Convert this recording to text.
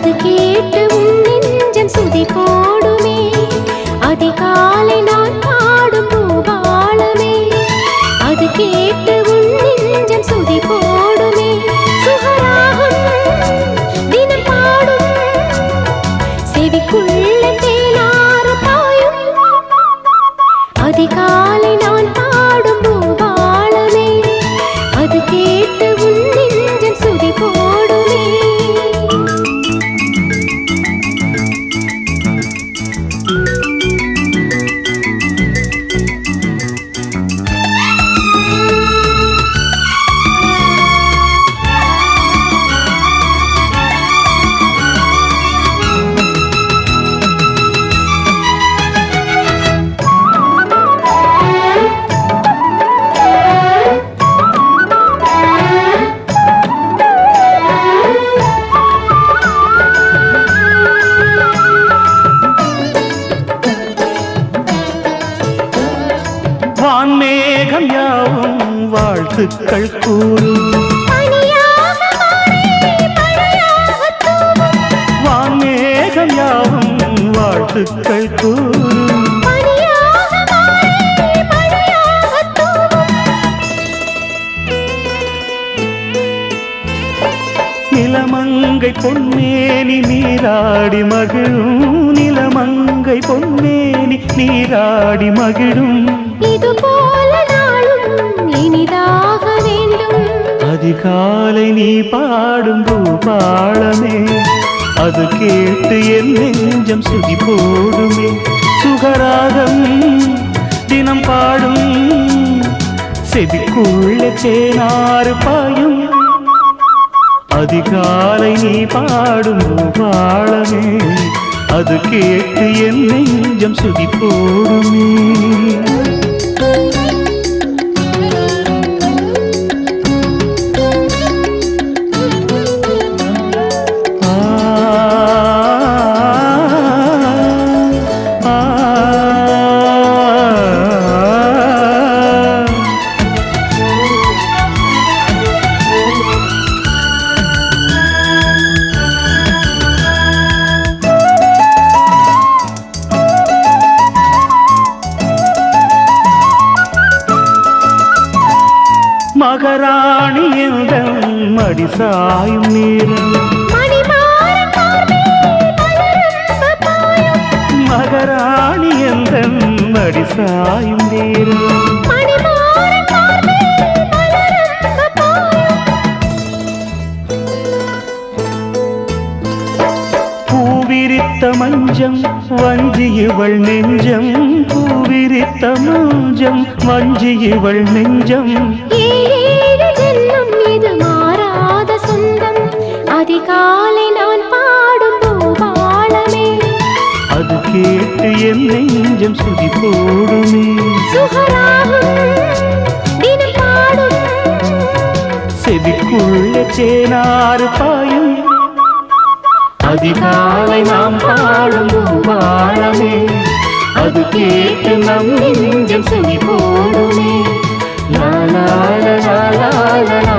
அது கேட்டு உன் நெஞ்சம் சுதி போடுமே. அதிகாலை நான் பாடும் பூபாலமே, அது கேட்டு உன் நெஞ்சம் சுதி போடுமே. சுகராகம் தினம் பாடும், செவிக்குள்ள தேனாறு பாயும். அதிகாலை நான் பாடும் பூபாலமே, அது கேட்டு உன் நெஞ்சம் சுதி போடுமே. வான்மேகம் யாவும் வாழ்த்துக்கள் கூறும், வான்மேகம் யாவும் வாழ்த்துக்கள் கூறும். நிலமங்கை பொன்னேனி நீராடி மகிழும், நிலமங்கை பொன்னேனி நீராடி மகிழும். இது போல நாளும் இனிதாக வேண்டும். அதிகாலை நீ பாடும் பூபாலமே, அது கேட்டு என் நெஞ்சம் சுதி போடுமே. சுகராகம் தினம் பாடும், செவிக்குள்ள தேனாறு பாயும். அதிகாலை நீ பாடும் பூபாலமே, அது கேட்டு என் நெஞ்சம் சுதி போடுமே. மகராணி எந்தன் மடி சாயும் நேரம், மகராணி எந்தன் மடி சாயும் நேரம். பூவிரித்த மஞ்சம் வஞ்சி இவள் நெஞ்சம், பூவிரித்த மஞ்சம் வஞ்சி இவள் நெஞ்சம். இது மாறாத சொந்தம். அதிகாலை நான் பாடும் பூபாலமே, அது கேட்டு என் நெஞ்சம் சுதி போடுமே. சுகராகம் தினம் பாடும், செவிக்குள்ள தேனாறு பாயும். அதிகாலை நாம் பாடும் பூபாலமே, அது கேட்டு நம் நெஞ்சம் சுதி போடுமே. லா லா லா லா லா லா.